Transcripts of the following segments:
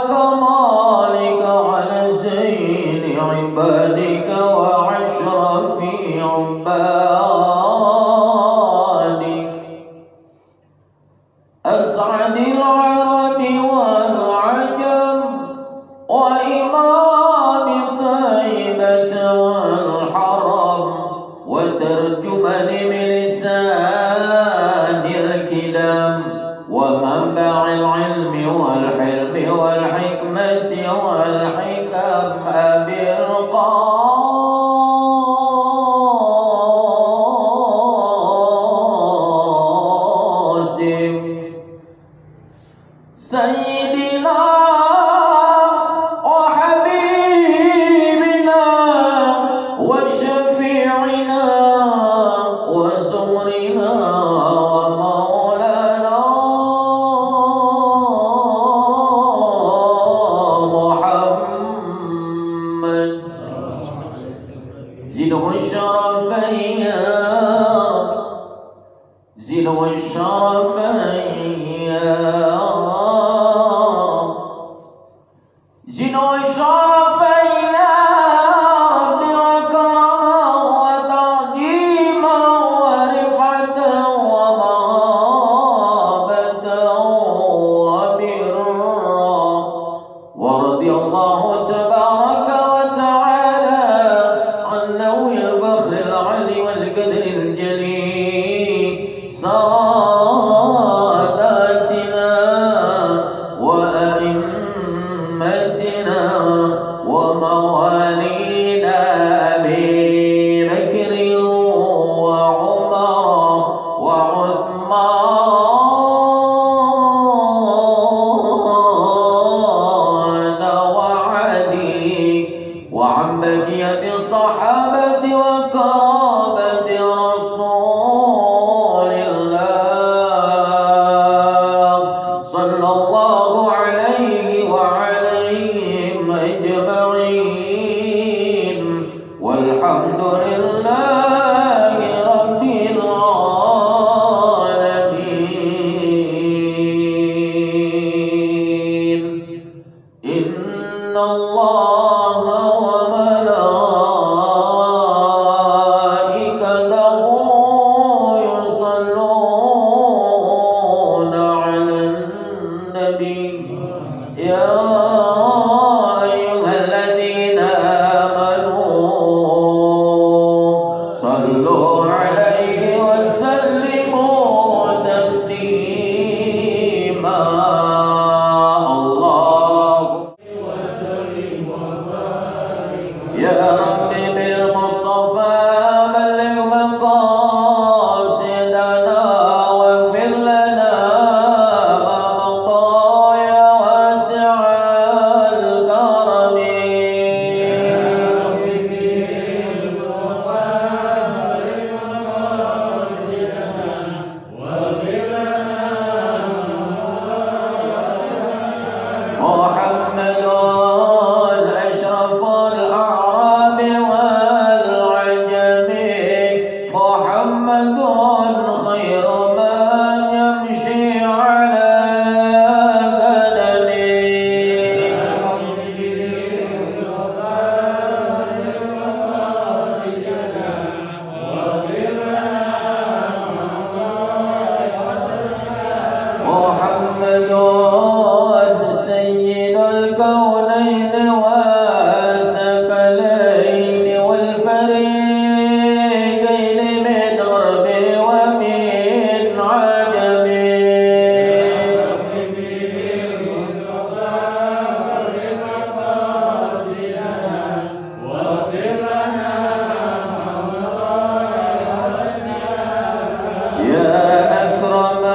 كمالك على زين عبادك وأشرف عبادك أسعد العرب والعجم وإمام طيبة والحرم وترجمن بلسان الكلام ومنبع العلم والحلم والحكمة والحكم أبي القاسم سيدنا وحبيبنا وشفيعنا وزمرنا ومولانا محمد زنه الشرفين زنه الشرفين زنه الشرفين رب وكرما وتعظيما ورفعة ومهابة وبرا ورضي الله تبارك وتعالى عن ذوي الفخر العلي والقدر الجليل ساداتنا وأئمتنا وموالينا أبي بكر وعمر وعثمان وعلي وعن بقية الصحابة وقرابة رسول الله صلى الله عليه وعليهم أجمعين والحمد لله رب العالمين إن الله وملائكته يصلون على النبي يا أيها الذين آمنوا صلوا عليه وسلموا تسليما الله يا رب بالمصطفى بلغ مقاصدنا واغفر لنا ما مضى يا واسع الكرم محمد أشرف الأعراب والعجم محمد خير من يمشي على محمد سيد الكونين والثقلين والفريقين من غرب ومن عجم يا أكرم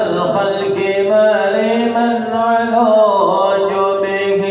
الخلق ما لمن على جبه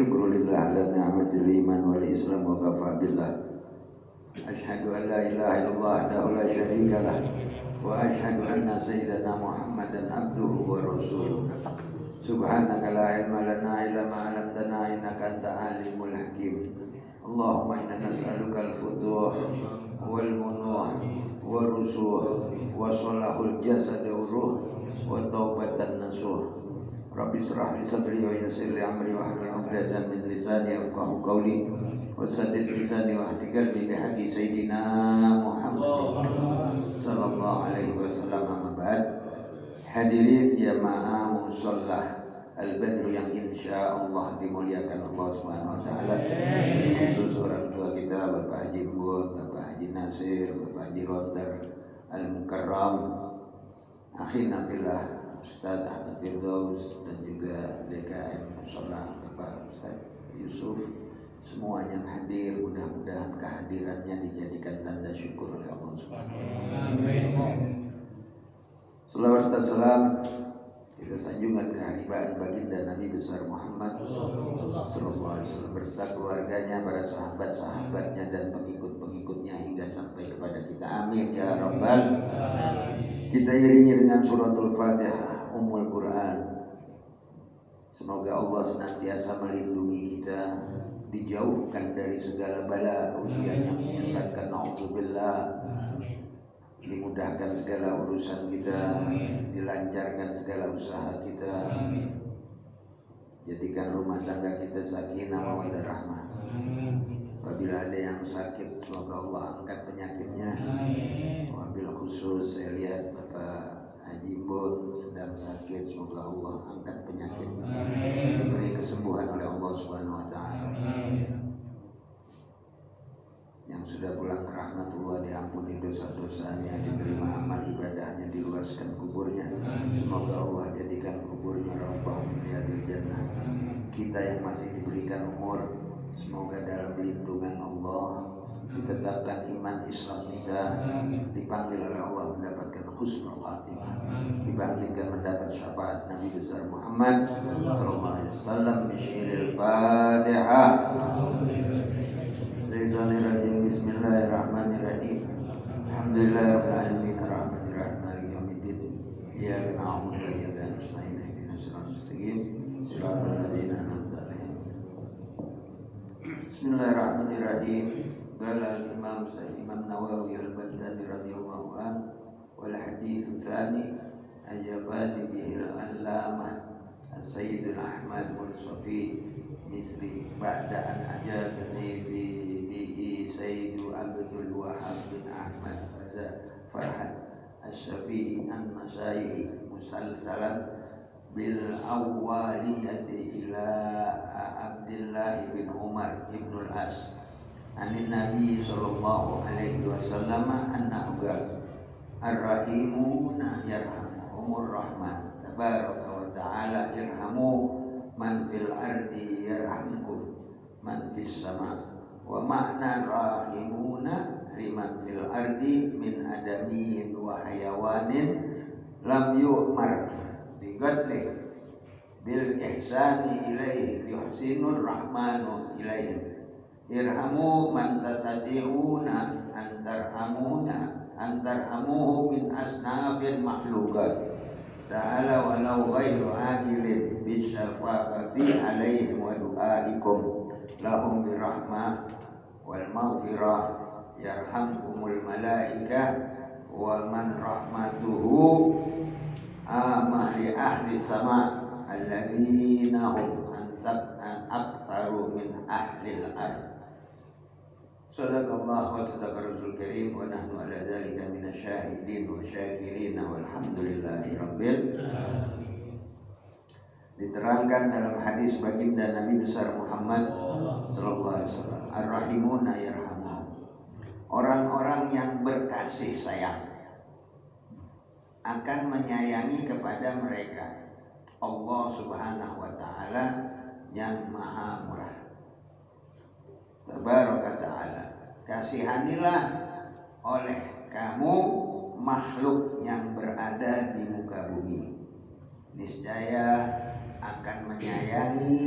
syukru lillah ala ni'matil iman wal islam wa kafa billah. Asyhadu an la ilaha illallah wahdahu la syarika lah wa asyhadu anna sayyidana Muhammadan abduhu wa rasuluh. Subhanaka la ilma lana illa ma 'allamtana innaka antal alimul hakim. Allahumma inna nas'aluka al-futuh wal munuh wa rusuh wa salahul jasad wa ruh wa taubatan nasuh. Rabbi israh li sadri wa yassir li amri wa hlul 'uqdatam min lisani yafqahu qawli wa saddid lisani wa hdi qalbi bi haqqi sayyidina Muhammad sallallahu alaihi wasallam. Amma ba'd. Hadirin jamaah musalla Al-Badr yang insyaallah dimuliakan Allah Subhanahu wa taala. Khusus orang tua kita Bapak Haji Mbut, Bapak Haji Nasir, Bapak Haji Roter Al-Mukarram, akhina fillah Ustaz Ahmad Firdaus dan juga DKM Musholah Bapak Ustaz Yusuf, semuanya hadir. Mudah-mudahan kehadirannya dijadikan tanda syukur oleh Allah Subhanahu wa taala. Amin. Salawat dan salam kita sanjungan kehadiran baginda Nabi besar Muhammad sallallahu alaihi wasallam beserta keluarganya, para sahabat-sahabatnya dan pengikut-pengikutnya hingga sampai kepada kita. Amin ya rabbal alamin. Kita iringi dengan suratul Fatihah Ummul Quran. Semoga Allah senantiasa melindungi kita, dijauhkan dari segala bala ujian yang menyesatkan, naudzubillah, dimudahkan segala urusan kita, dilancarkan segala usaha kita, jadikan rumah tangga kita sakinah mawaddah rahmah. Apabila ada yang sakit, semoga Allah angkat penyakitnya. Wabil khusus saya lihat Bapak Haji Mbut sedang sakit, semoga Allah angkat penyakitnya, diberi kesembuhan oleh Allah Subhanahu wa taala. Yang sudah pulang ke rahmatullah diampuni dosa-dosanya, diterima amal ibadahnya, diluaskan kuburnya. Semoga Allah jadikan kuburnya rabbah min riyadil jannah. Kita yang masih diberikan umur, semoga dalam lindungan Allah ditetapkan iman Islam kita, dipanggil oleh Allah mendapatkan husnul khatimah, dibangkitkan mendapat syafaat Nabi besar Muhammad sallallahu alaihi wasallam. Bismillahil Fatihah. Bismillahirrahmanirrahim. Alhamdulillahirabbil alamin arrahmanir rahim maliki yaumiddin. Iyyaka na'budu wa iyyaka nasta'in ihdinas siratal mustaqim siratal ladzina an'amta 'alaihim. Bismillahirrahmanirrahim. Qala al-Imam Imam Nawawi al-Baghdadi radhiyallahu anhu wal hadits tsani ajabani bihi al-allamah Sayyid Ahmad Mursafi misri ba'da an ajazani bihi Sayyid Abdul Wahhab bin Ahmad Farhat Asy-Syafi'i an masyayikh musalsalan bil awwaliyati ila Abdullah bin Umar ibn al-As anin Nabi sallallahu alaihi wasallam annahu qala ar-rahimuna yarhamuhumur rahman tabaraka wa ta'ala irhamu man fil ardi yarhamkum man fis sama. Wa ma'na rahimuna liman fil ardi min adamiyin wa hayawanin lam yu'mar bigadli bil ihsani ilaihi yuhsinur rahmanu ilaihim. Irhamu man tastati'una antarhamuhu min asnafil makhlukat ta'ala walau ghairu ajilin bisyafaqati alaihim wa du'aikum lahum birahmah wal maghfirah yarhamkumul malaikah wa man rahmatuhu amali ahli sama alladzina hum aktaru min ahlil ard. Sadaqallah wa sadaqa Rasul Karim wa nahnu ala dzalika minasyahidin wa syakirin walhamdulillahi rabbil alamin. Diterangkan dalam hadis baginda Nabi besar Muhammad sallallahu alaihi wasallam, ar-rahimuna yarhamuhum. Orang-orang yang berkasih sayang akan menyayangi kepada mereka Allah Subhanahu wa taala yang maha murah. Tabaraka ta'ala, kasihanilah oleh kamu makhluk yang berada di muka bumi, niscaya akan menyayangi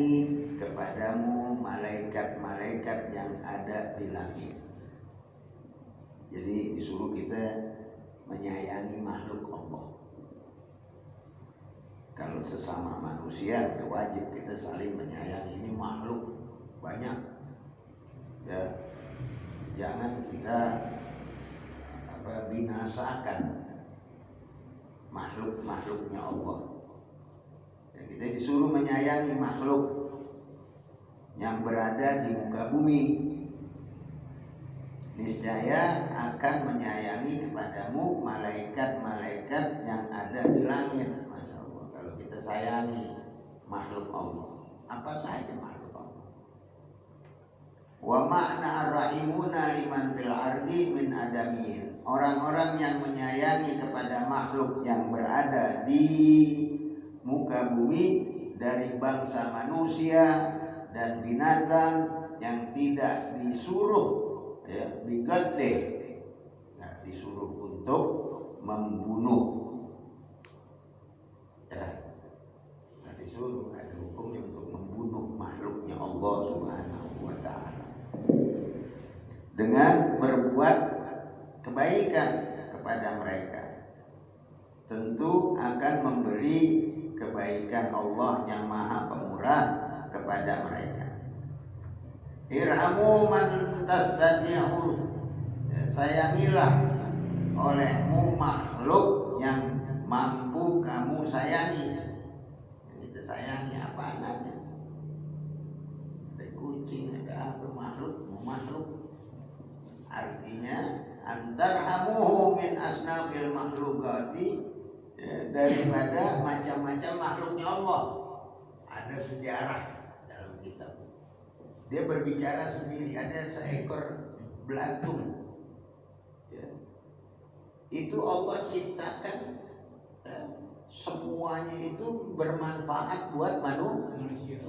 kepadamu malaikat-malaikat yang ada di langit. Jadi disuruh kita menyayangi makhluk Allah. Kalau sesama manusia wajib kita saling menyayangi. Ini makhluk banyak, ya, jangan kita binasakan makhluknya Allah. Ya, kita disuruh menyayangi makhluk yang berada di muka bumi. Niscaya akan menyayangi kepadamu malaikat-malaikat yang ada di langit. Masya Allah, kalau kita sayangi makhluk Allah, apa saja makhluk Allah. Wa ma'na ar-rahimuna liman fil ardi min adamin. Orang-orang yang menyayangi kepada makhluk yang berada di muka bumi dari bangsa manusia dan binatang yang tidak disuruh, ya, bigadle, nah, disuruh untuk membunuh, ya, nah, disuruh, ada hukumnya untuk membunuh makhluknya Allah Subhanahu wa Ta'ala dengan berbuat kebaikan kepada mereka. Tentu akan memberi kebaikan Allah yang Maha Pemurah kepada mereka. Irhamu man tastati'u, sayangilah olehmu makhluk yang mampu kamu sayangi. Kita sayangi apa adanya. Ada kucing, ada apa, makhluk. Artinya antarhamuhu min asnafil makhlukati, ya, daripada macam-macam makhluknya Allah. Ada sejarah dalam kitab. Dia berbicara sendiri, ada seekor belatung, ya. Itu Allah ciptakan, ya, semuanya itu bermanfaat buat manusia.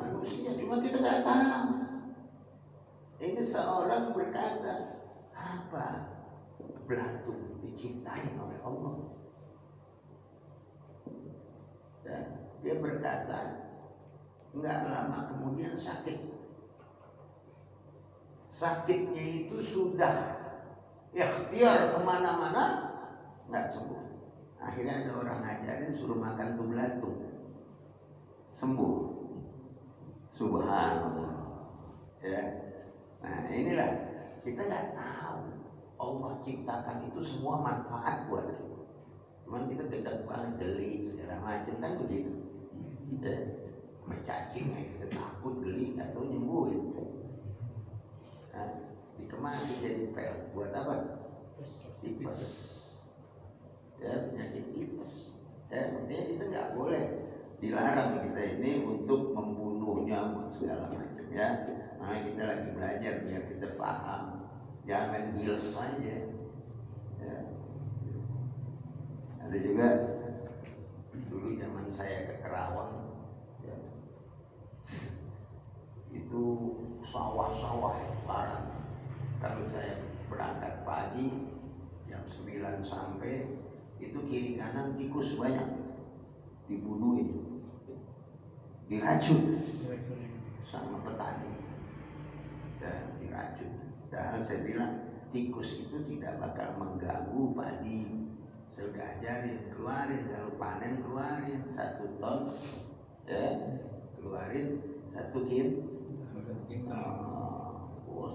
Cuma kita nggak tahu. Ini seorang berkata, apa belatung diciptain oleh Allah? Dan dia berkata, nggak lama kemudian sakit. Sakitnya itu sudah ikhtiar kemana-mana, nggak sembuh. Akhirnya ada orang ngajarin suruh makan tuh belatung, sembuh. Subhanallah, ya. Nah inilah, kita nggak tahu Allah ciptakan itu semua manfaat buat kita. Cuman kita dekat banget, geli segala macam kan begitu. Ya, sama cacing ya, kita takut, geli, nggak tahu nyembuhin. Nah, dikemas jadi pel, buat apa? Tipes. Ya, penyakit tipes. Ya, maksudnya kita nggak boleh, dilarang kita ini untuk membunuhnya segala macam, ya. Nah, kita lagi belajar biar kita paham. Jangan main gils saja. Ya. Ada juga dulu zaman saya ke Kerawang, ya, itu sawah-sawah hektaran. Kalau saya berangkat pagi jam 9 sampai, itu kiri kanan tikus banyak, dibunuhin, diracun sama petani, dan diracun. Padahal saya bilang tikus itu tidak bakal mengganggu padi. Saya udah ajarin, keluarin kalau panen, keluarin 1 ton, ya, keluarin 1 kilo.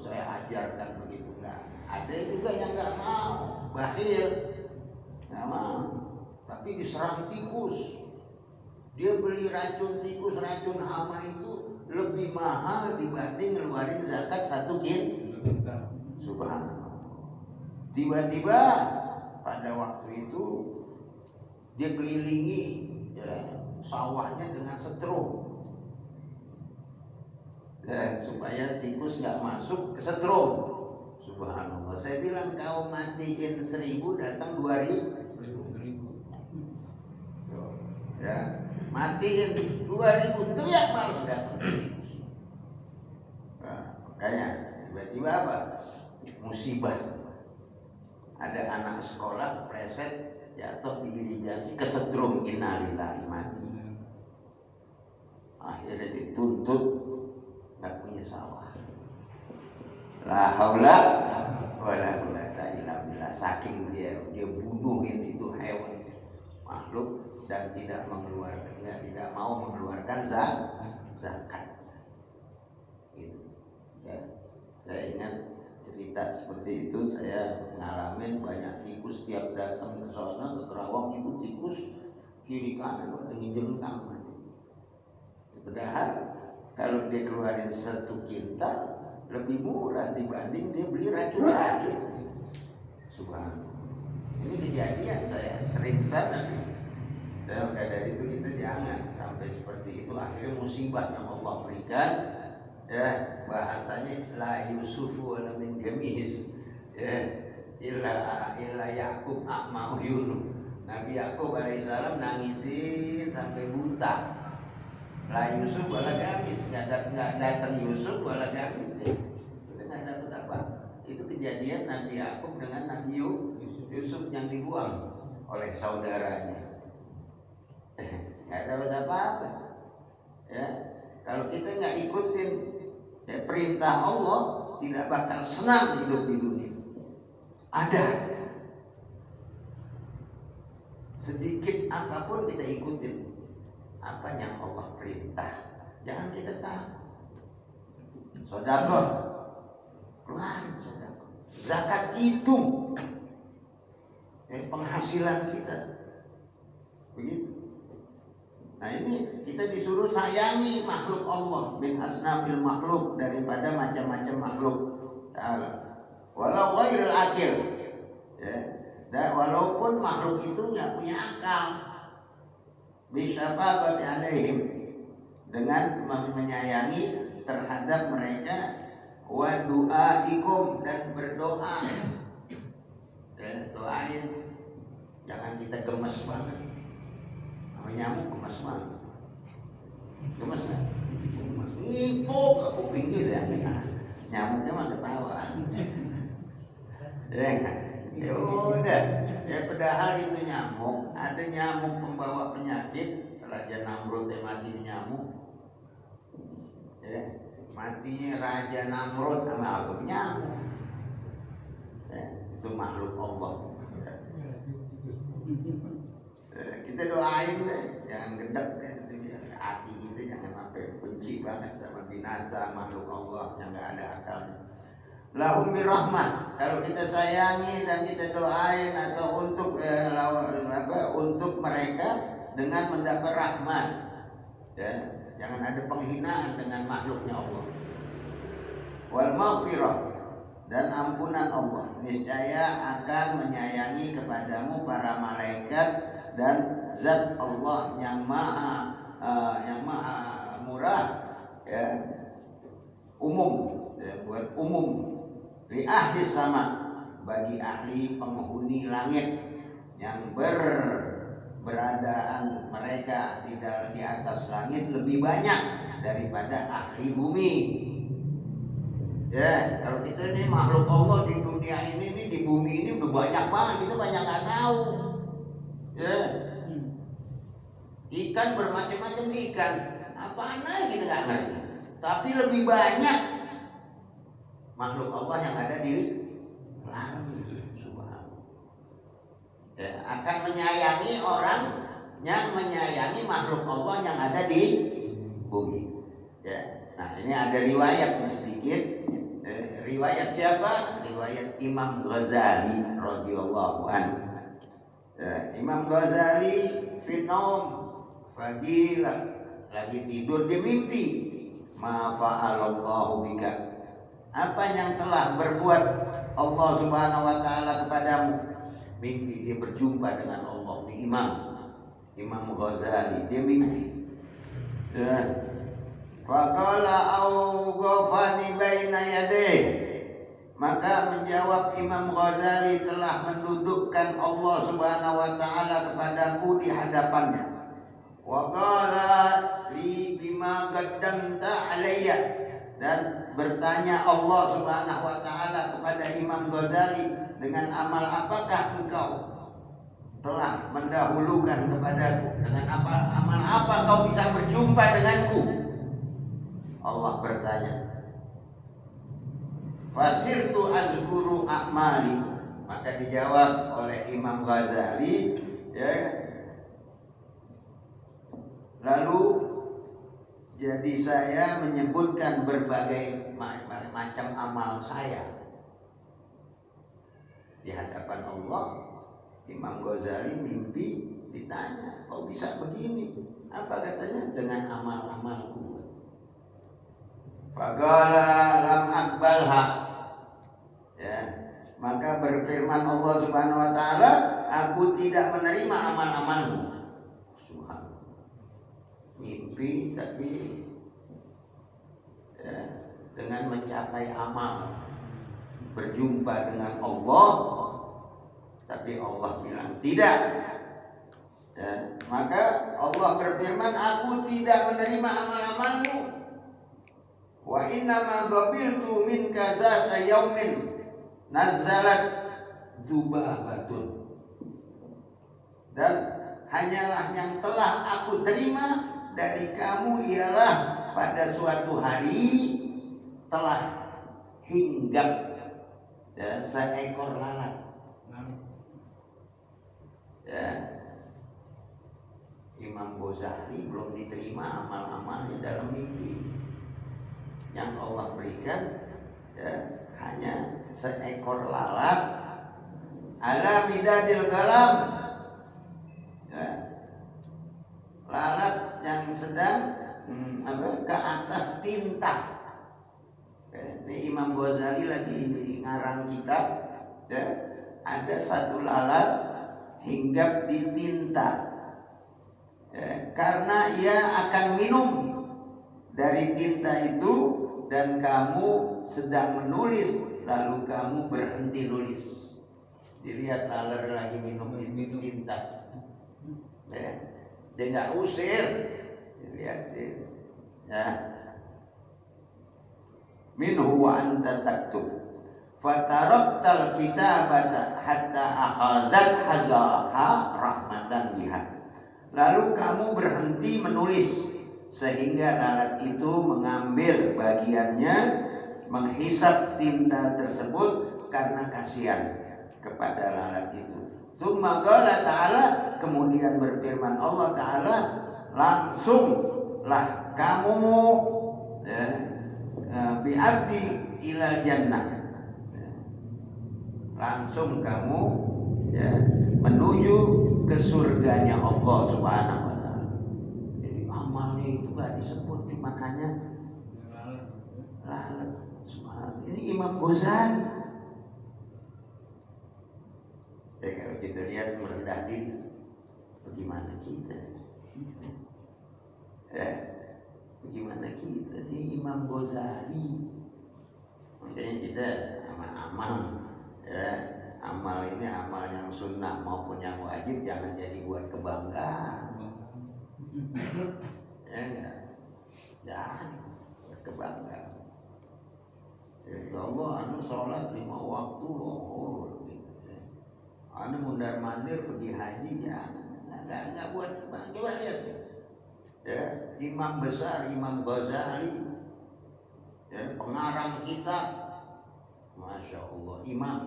Saya ajarkan begitu, enggak. Ada juga yang nggak mau, bakhil, nggak mau, tapi diserang tikus. Dia beli racun tikus, racun hama itu lebih mahal dibanding ngeluarin zakat 1 kilo. Subhanallah. Tiba-tiba pada waktu itu dia kelilingi, ya, sawahnya dengan setrum, ya, supaya tikus nggak masuk ke setrum. Subhanallah. Saya bilang kau matiin 1000 datang 2000. Ya, matiin 2000 teriak malu datang tikus. Nah, makanya tiba-tiba apa? Musibah. Ada anak sekolah preset jatuh di irigasi kesetrum, innalillahi, mati. Akhirnya dituntut punya sawah. La haula wala quwata illa billah. Saking dia bunuhin itu hewan makhluk dan tidak mau mengeluarkan zakat. Gitu. Ya. Saya ingat cerita seperti itu, saya ngalamin banyak tikus tiap datang ke sana ke Kerawang itu tikus kiri kanan nginjek-nginjek mati. Padahal kalau dia keluarin 1 kintal lebih murah dibanding dia beli racun-racun. Subhanallah. Ini kejadian, saya sering sana. Dan maka dari itu kita jangan sampai seperti itu. Akhirnya musibah yang Allah berikan, ya bahasanya la yusufu wala min jamihis, ya illa Yakub a'ma uyunu. Nabi Yakub alaihissalam nangisin sampai buta. La Yusuf wala gamis, nggak datang Yusuf wala gamis, sudah nggak dapat apa. Itu kejadian Nabi Yakub dengan Nabi Yusuf yang dibuang oleh saudaranya. Nggak dapat apa-apa. Ya, kalau kita nggak ikutin perintah Allah, tidak bakal senang hidup di dunia. Ada sedikit apapun kita ikutin apa yang Allah perintah, jangan kita takut. Sedekah, keluarin sedekah. Zakat hitung penghasilan kita, begitu. Nah ini kita disuruh sayangi makhluk Allah, min asnafil makhluk, daripada macam-macam makhluk Ta'ala. Walau ghairil akil, ya. Dan walaupun makhluk itu nggak punya akal, bisa bagati alaihim, dengan menyayangi terhadap mereka, wa du'aikum, dan berdoa. Dan doain, jangan kita gemes banget. Sama nyamuk gemes banget. Gemes nggak? Gemes. Ngipuk ke kuping gitu ya. Nyamuknya mah ketawa. Ya udah. Ya padahal itu nyamuk. Ada nyamuk pembawa penyakit. Raja Namrud yang mati nyamuk. Ya, matinya Raja Namrud sama apa? Nyamuk. Ya, itu makhluk Allah. Kita doain deh, jangan gendek deh, hati kita jangan sampai benci banget sama binatang makhluk Allah yang nggak ada akalnya. Lahum birahmah, kalau kita sayangi dan kita doain atau untuk mereka dengan mendapat rahmat, ya, jangan ada penghinaan dengan makhluknya Allah. Wal maghfirah, dan ampunan Allah, niscaya akan menyayangi kepadamu para malaikat dan zat Allah yang maha murah, ya, umum, ya, buat umum, li ahli sama, bagi ahli penghuni langit yang beradaan mereka di atas langit lebih banyak daripada ahli bumi. Ya, kalau kita ini makhluk Allah di dunia ini di bumi ini udah banyak banget, kita banyak nggak tahu. Ya, ikan bermacam-macam ikan, apaan aja kita nggak ngerti. Tapi lebih banyak makhluk Allah yang ada di langit. Subhanallah. Ya, akan menyayangi orang yang menyayangi makhluk Allah yang ada di bumi. Ya, nah ini ada riwayat sedikit. Riwayat siapa? Riwayat Imam Ghazali radhiyallahu anhu. Imam Ghazali finom fagila, lagi tidur di mimpi. Ma fa'alallahu bika, apa yang telah berbuat Allah Subhanahu wa taala kepadamu. Mimpi dia berjumpa dengan Allah di Imam Ghazali, dia mimpi. Faqala awghafani baina yadayhi, maka menjawab Imam Ghazali, telah mendudukkan Allah Subhanahu wa taala kepadaku di hadapannya. Wa qala li bima qaddamta alayya, dan bertanya Allah Subhanahu wa taala kepada Imam Ghazali, dengan amal apakah engkau telah mendahulukan kepadaku, dengan amal apa kau bisa berjumpa denganku? Allah bertanya, Fasirtu azkuru a'mali. Maka dijawab oleh Imam Ghazali, ya. Lalu jadi saya menyebutkan berbagai macam amal saya di hadapan Allah. Imam Ghazali mimpi, ditanya, kok bisa begini? Apa katanya? Dengan amal-amalku. Faqala lam aqbalha. Ya, maka berfirman Allah Subhanahu wa taala, aku tidak menerima amal-amalmu. Subhanallah. Mimpi tapi ya, dengan mencapai amal, berjumpa dengan Allah, tapi Allah bilang tidak. Ya, maka Allah berfirman, aku tidak menerima amal-amalmu. Wa inna ma qabiltu minka zata yaumin nazzalat dzubabatun. Dan hanyalah yang telah aku terima dari kamu ialah pada suatu hari telah hinggap ya, seekor lalat. Ya. Imam Ghazali belum diterima amal-amalnya dalam mimpi. Yang Allah berikan ya, hanya seekor lalat ala midadil galam, ya, lalat yang sedang ke atas tinta. Ini Imam Ghazali lagi ngarang kitab, ya, ada satu lalat hinggap di tinta, ya, karena ia akan minum dari tinta itu dan kamu sedang menulis lalu kamu berhenti nulis. Dilihat lalat lagi minum tinta, ya, dia nggak usir, dilihatin, ya. Minhu wa anta taktub fataraktal kitabata hatta akhadzat hadaha rahmatan biha. Lalu kamu berhenti menulis sehingga lalat itu mengambil bagiannya, menghisap tinta tersebut karena kasihan kepada lalat itu. Tsumma qala ta'ala, kemudian berfirman Allah Ta'ala, langsunglah kamu bi'abdi ilal jannah, langsung kamu ya, menuju ke surganya Allah Subhanahu wa taala. Jadi amalnya itu gak disebut, cuma hanya lalat. Subhanallah. Ini Imam Ghazali. Kalau kita lihat merendah diri, bagaimana kita? Ya, bagaimana kita? Ini Imam Ghazali. Makanya kita amal-amal, ya, amal ini amal yang sunnah maupun yang wajib jangan jadi buat kebanggaan. Ya, jangan buat kebanggaan. Ya Allah, anu sholat 5 waktu, gitu. Anu mundar mandir pergi haji, jangan. Nggak buat kebanggaan. Coba lihat ya, imam besar Imam Ghazali, ya, pengarang kitab, masya Allah, imam.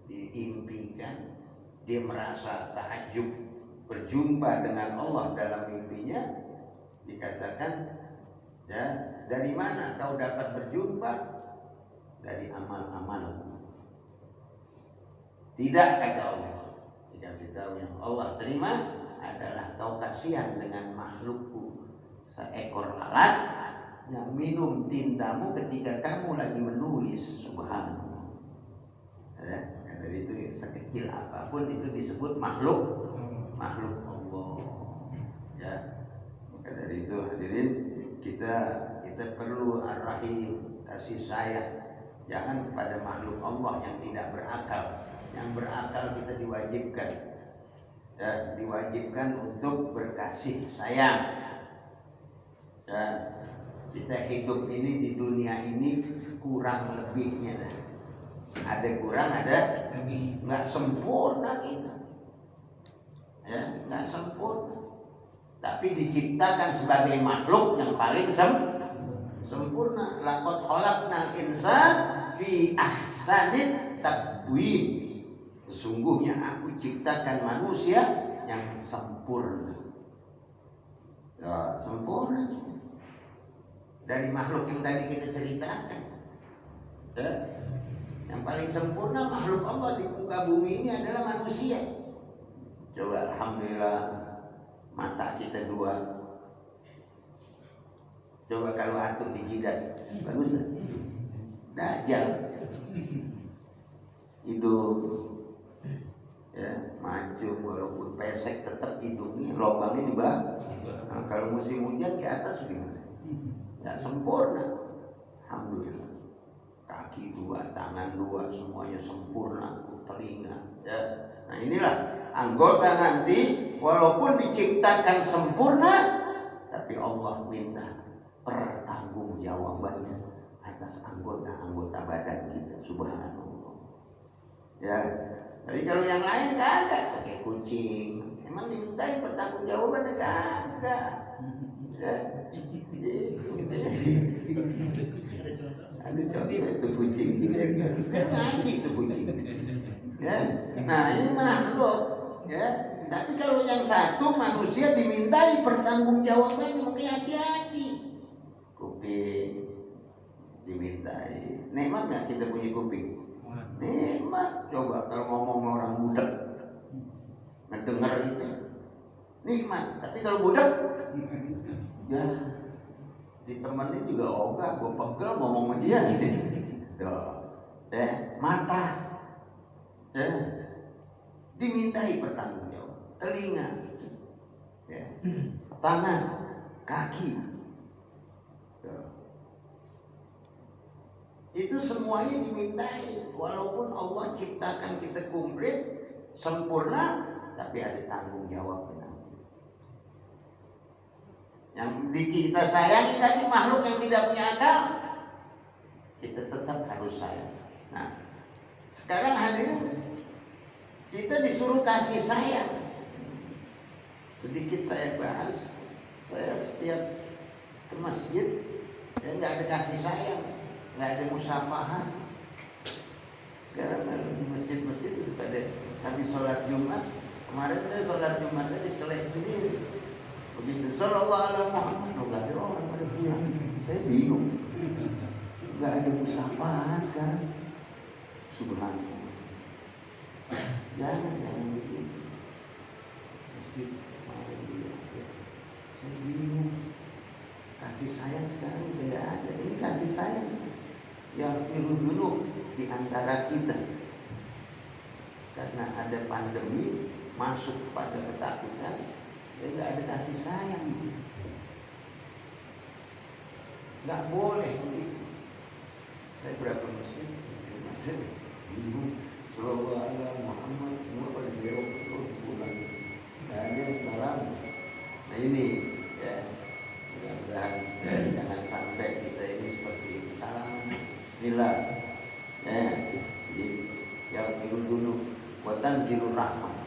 Diimpikan, dia merasa takjub berjumpa dengan Allah dalam mimpinya. Dikatakan, ya, dari mana kau dapat berjumpa? Dari amal-amal. Tidak, kata Allah. Dikasih tahu yang Allah terima adalah kau kasihan dengan makhlukku, seekor lalat yang minum tintamu ketika kamu lagi menulis. Subhanallah. Ya, dari itu sekecil apapun itu disebut makhluk Allah. Ya, maka dari itu hadirin, kita perlu ar-rahim, kasih sayang, jangan kepada makhluk Allah yang tidak berakal. Yang berakal kita diwajibkan, ya, diwajibkan untuk berkasih sayang. Ya, kita hidup ini di dunia ini kurang lebihnya, ada kurang, ada nggak sempurna kita, ya, nggak sempurna. Tapi diciptakan sebagai makhluk yang paling sempurna. Laqad khalaqnal insana fi ahsani taqwim. Sesungguhnya aku ciptakan manusia yang sempurna. Ya, sempurna dari makhluk yang tadi kita ceritakan. Ya, yang paling sempurna makhluk Allah di muka bumi ini adalah manusia. Coba alhamdulillah mata kita dua. Coba kalau atur di jidat, bagus. Dajjal. Hidung ya, maju walaupun pesek tetap hidungnya lubangnya di bawah. Nah, kalau musim hujan di atas gimana? Ya sempurna. Alhamdulillah. Kaki dua, tangan dua, semuanya sempurna. Telinga. Ya. Nah inilah anggota nanti walaupun diciptakan sempurna, tapi Allah minta pertanggungjawabannya atas anggota-anggota badan kita. Subhanallah. Ya. Tapi kalau yang lain kagak, kayak kucing, emang dimintai pertanggungjawabannya kagak. Ya. Ada contoh itu kucing juga kan ngaji itu kucing. Ya. Nah ini makhluk. Ya. Tapi kalau yang satu manusia dimintai pertanggungjawabannya, makanya hati-hati. Kuping dimintai. Nikmat nggak kita punya kuping? Nikmat. Coba kalau ngomong orang budak ngedenger itu nikmat. Tapi kalau budak ya ditemenin juga ogah, gue pegel ngomong sama dia ini. Mata dimintai pertanggungjawaban. Telinga, tangan, kaki, itu semuanya dimintai. Walaupun Allah ciptakan kita komplit, sempurna, tapi ada tanggung jawabnya. Yang kita sayangi tadi makhluk yang tidak punya akal, kita tetap harus sayang. Nah, sekarang hadirin, kita disuruh kasih sayang. Sedikit saya bahas. Saya setiap ke masjid, ya nggak ada kasih sayang, nggak ada musyafahah. Sekarang di masjid-masjid pada habis sholat Jumat, kemarin saya sholat Jumatnya dicelek sendiri. Begitu sallallahu alaihi Muhammad, nggak ada orang pada pulang. Saya bingung, nggak ada musyafahah sekarang. Subhanallah. Jangan begitu. Masjid saya bingung. Kasih sayang sekarang tidak ada. Ini kasih sayang yang dulu di antara kita. Karena ada pandemi masuk pada ketakutan, ya nggak ada kasih sayang. Nggak boleh begitu. Saya berapa masjid? Masjid bingung. Sallallahu alaihi Muhammad semua pada belok terus pulang. Ada salam. Nah ini ya. Mudah-mudahan jangan sampai kita ini seperti itu. Salam bila ya, yang dulu buatan jiru rahmat,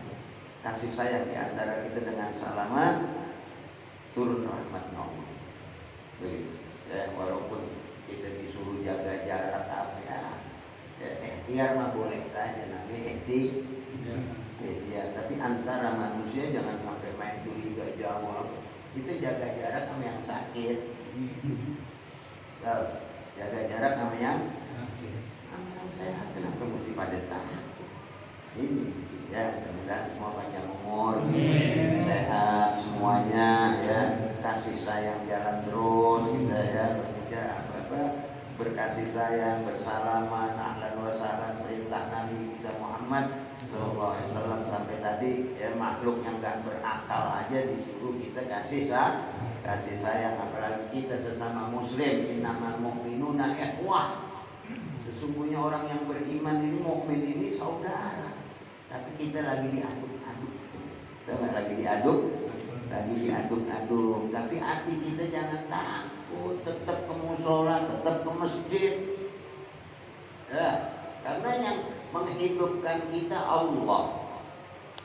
kasih sayang di antara kita dengan salaman, turun rahmat Allah. Begitu. Ya, walaupun kita disuruh jaga jarak apa ya, ikhtiar mah boleh saja, namanya ikhtiar. Tapi antara manusia jangan sampai main curiga jawab. Kita jaga jarak sama yang sakit. Jaga jarak sama yang sehat. Kenapa mesti pada takut? Ini ya, mudah-mudahan semua panjang umur, sehat semuanya ya, kasih sayang jalan terus kita ya, bekerja apa berkasih sayang, bersalaman, ahlan wa sahlan, perintah Nabi kita Muhammad sallallahu alaihi wasallam sampai tadi ya, makhluk yang enggak berakal aja disuruh kita kasih sayang, apalagi kita sesama muslim. Innamal mu'minuna ikhwah. Sesungguhnya orang yang beriman ini, mukmin ini saudara. Tapi kita lagi diaduk-aduk. Lagi diaduk-aduk. Tapi hati kita jangan takut, tetap ke mushola, tetap ke masjid. Ya, karena yang menghidupkan kita Allah,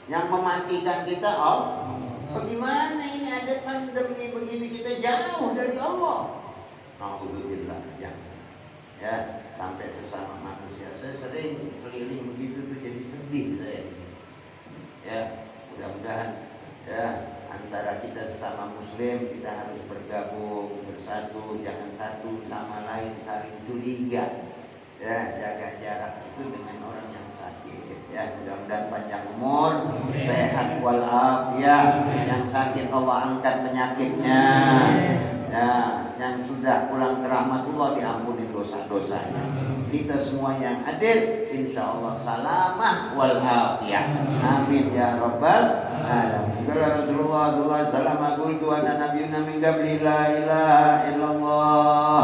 yang mematikan kita Allah. Bagaimana ini ada pandemi begini kita jauh dari Allah? Alhamdulillah ya sampai sesama manusia. Saya sering keliling begitu tuh jadi sedih saya. Ya, mudah-mudahan ya antara kita sesama muslim kita harus bergabung bersatu, jangan satu sama lain saling curiga. Ya, jaga jarak itu dengan orang yang sakit. Ya, mudah-mudahan panjang umur, sehat walafiat. Yang sakit Allah angkat penyakitnya. Ya, yang sudah pulang ke rahmatullah diampuni dosa-dosanya. Kita semua yang hadir insya Allah salamah walafiat. Amin ya rabbal alamin. Qala Rasulullah sallallahu alaihi wasallam qultu ana nabiyyuna min qabli la ilaha illallah.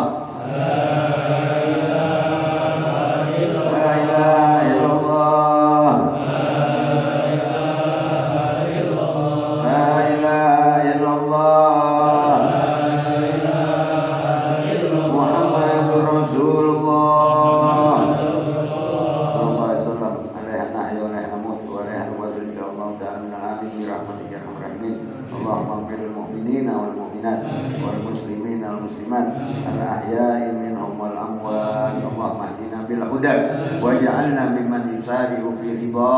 Waj'alna mimman yusari'u fi ridha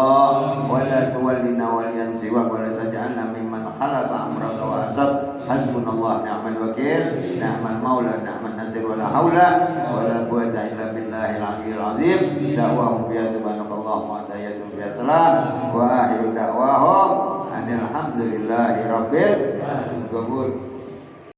wa la tuwallina waliyan siwa wa la taj'alna mimman khalaqa amraka wa azab. Hasbunallah ni'mal wakil, ni'mal maula, ni'man nasir, wa la haula wa la quwwata illa billahil aliyyil azim. Da'wahum biya subhanakallah wa tahiyyatuhum biya salam wa akhiru da'wahum alhamdulillahi rabbil alamin.